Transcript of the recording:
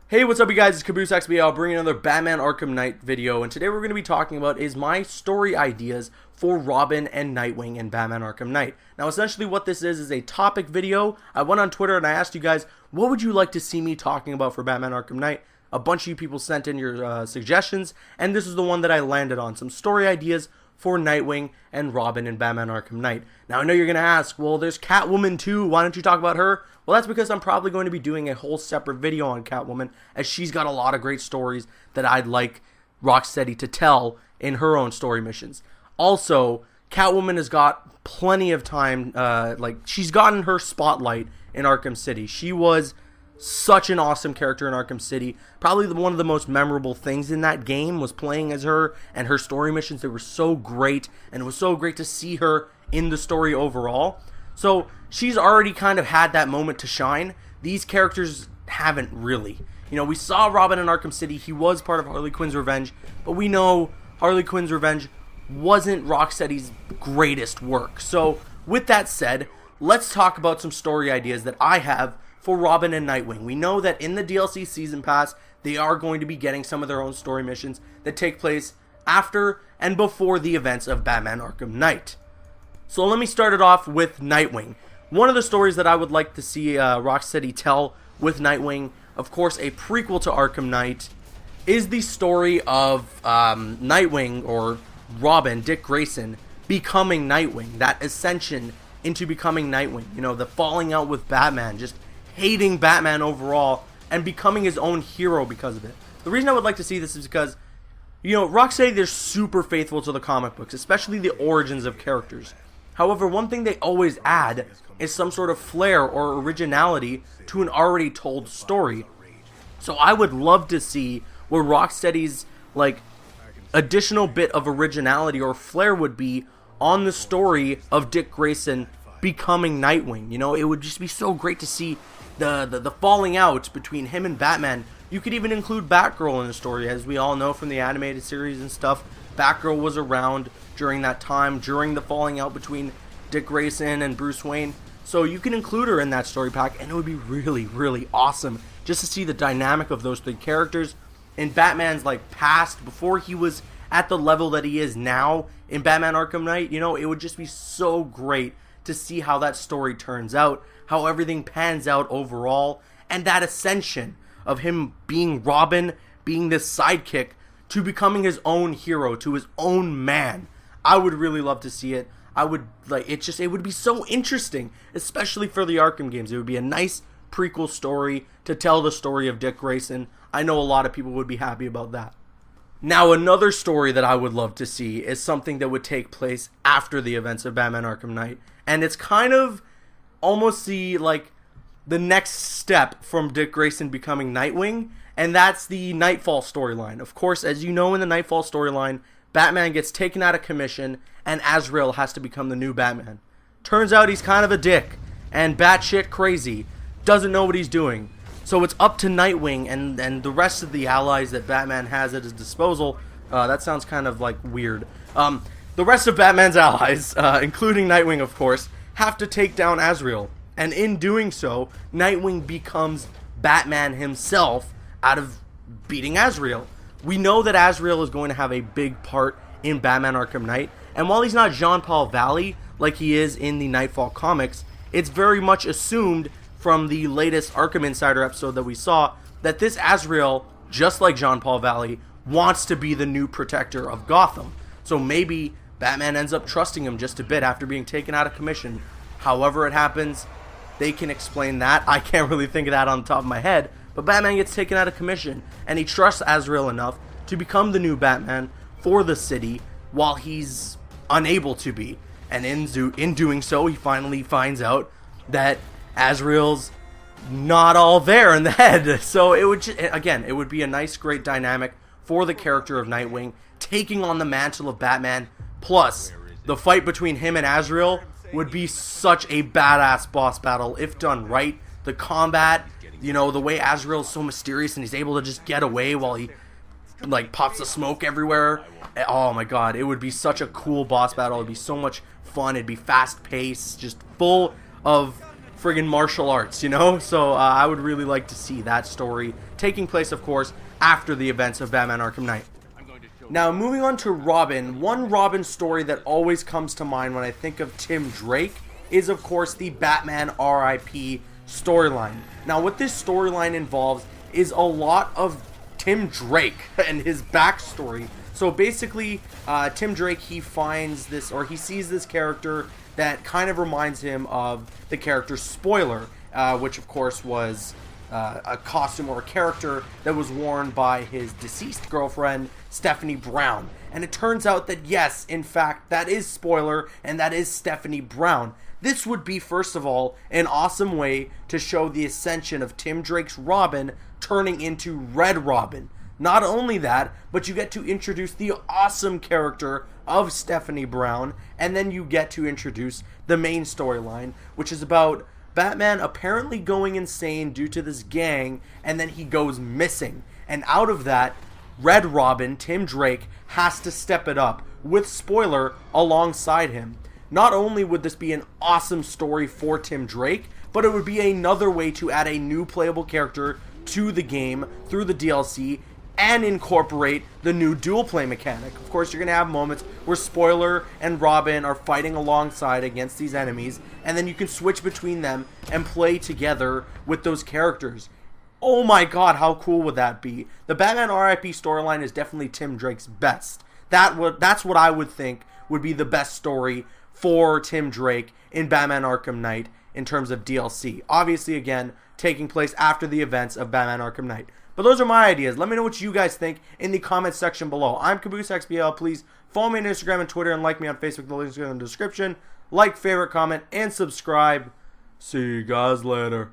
Hey, what's up you guys, it's Caboose XB. I'll bring another Batman Arkham Knight video, and today we're going to be talking about is my story ideas for Robin and Nightwing in Batman Arkham Knight. Now essentially what this is a topic video. I went on Twitter and I asked you guys, what would you like to see me talking about for Batman Arkham Knight? A bunch of you people sent in your suggestions, and this is the one that I landed on. Some story ideas for Nightwing and Robin in Batman Arkham Knight. Now I know you're going to ask, well there's Catwoman too, why don't you talk about her? Well, that's because I'm probably going to be doing a whole separate video on Catwoman, as she's got a lot of great stories that I'd like Rocksteady to tell in her own story missions. Also, Catwoman has got plenty of time, she's gotten her spotlight in Arkham City. She was such an awesome character in Arkham City. Probably one of the most memorable things in that game was playing as her, and her story missions, they were so great, and it was so great to see her in the story overall. So she's already kind of had that moment to shine. These characters haven't really. You know, we saw Robin in Arkham City. He was part of Harley Quinn's Revenge, but we know Harley Quinn's Revenge wasn't Rocksteady's greatest work. So with that said, let's talk about some story ideas that I have for Robin and Nightwing. We know that in the DLC Season Pass, they are going to be getting some of their own story missions that take place after and before the events of Batman Arkham Knight. So let me start it off with Nightwing. One of the stories that I would like to see Rocksteady tell with Nightwing, of course a prequel to Arkham Knight, is the story of Nightwing, or Robin, Dick Grayson, becoming Nightwing. That ascension into becoming Nightwing. You know, the falling out with Batman, just hating Batman overall, and becoming his own hero because of it. The reason I would like to see this is because, you know, Rocksteady, they're super faithful to the comic books, especially the origins of characters. However, one thing they always add is some sort of flair or originality to an already told story. So I would love to see where Rocksteady's, additional bit of originality or flair would be on the story of Dick Grayson becoming Nightwing. You know, it would just be so great to see the falling out between him and Batman. You could even include Batgirl in the story, as we all know from the animated series and stuff. Batgirl was around during that time, during the falling out between Dick Grayson and Bruce Wayne. So you can include her in that story pack, and it would be really, really awesome just to see the dynamic of those three characters in Batman's past, before he was at the level that he is now in Batman Arkham Knight. You know, it would just be so great to see how that story turns out, how everything pans out overall, and that ascension of him being Robin, being this sidekick, to becoming his own hero, to his own man. I would really love to see it. I would, it would be so interesting, especially for the Arkham games. It would be a nice prequel story to tell the story of Dick Grayson. I know a lot of people would be happy about that. Now, another story that I would love to see is something that would take place after the events of Batman Arkham Knight. And it's kind of almost the next step from Dick Grayson becoming Nightwing, and that's the Nightfall storyline. Of course, as you know, in the Nightfall storyline, Batman gets taken out of commission, and Azrael has to become the new Batman. Turns out he's kind of a dick, and batshit crazy, doesn't know what he's doing. So it's up to Nightwing and the rest of the allies that Batman has at his disposal. That sounds kind of weird. The rest of Batman's allies, including Nightwing of course, have to take down Azrael. And in doing so, Nightwing becomes Batman himself out of beating Azrael. We know that Azrael is going to have a big part in Batman Arkham Knight, and while he's not Jean-Paul Valley like he is in the Nightfall comics, it's very much assumed from the latest Arkham Insider episode that we saw that this Azrael, just like Jean-Paul Valley, wants to be the new protector of Gotham. So maybe Batman ends up trusting him just a bit after being taken out of commission. However it happens, they can explain that. I can't really think of that on the top of my head. But Batman gets taken out of commission, and he trusts Azrael enough to become the new Batman for the city while he's unable to be. And in doing so, he finally finds out that Azrael's not all there in the head. So it would, it would be a nice, great dynamic for the character of Nightwing taking on the mantle of Batman. Plus, the fight between him and Azrael would be such a badass boss battle if done right. The combat, you know, the way Azrael is so mysterious and he's able to just get away while he pops the smoke everywhere. Oh my god, it would be such a cool boss battle. It'd be so much fun. It'd be fast paced, just full of friggin' martial arts, you know? So I would really like to see that story taking place, of course, after the events of Batman Arkham Knight. Now, moving on to Robin, one Robin story that always comes to mind when I think of Tim Drake is, of course, the Batman RIP storyline. Now, what this storyline involves is a lot of Tim Drake and his backstory. So basically, Tim Drake, he finds this, or he sees this character that kind of reminds him of the character Spoiler, which of course was a costume or a character that was worn by his deceased girlfriend, Stephanie Brown. And it turns out that yes, in fact, that is Spoiler, and that is Stephanie Brown. This would be, first of all, an awesome way to show the ascension of Tim Drake's Robin turning into Red Robin. Not only that, but you get to introduce the awesome character of Stephanie Brown, and then you get to introduce the main storyline, which is about Batman apparently going insane due to this gang, and then he goes missing. And out of that, Red Robin, Tim Drake, has to step it up with Spoiler alongside him. Not only would this be an awesome story for Tim Drake, but it would be another way to add a new playable character to the game through the DLC and incorporate the new dual play mechanic. Of course, you're going to have moments where Spoiler and Robin are fighting alongside against these enemies, and then you can switch between them and play together with those characters. Oh my god, how cool would that be? The Batman RIP storyline is definitely Tim Drake's best. That's what I would think would be the best story for Tim Drake in Batman Arkham Knight in terms of DLC. Obviously, again, taking place after the events of Batman Arkham Knight. But those are my ideas. Let me know what you guys think in the comments section below. I'm CaboosXBL. Please follow me on Instagram and Twitter, and like me on Facebook. The links are in the description. Like, favorite, comment, and subscribe. See you guys later.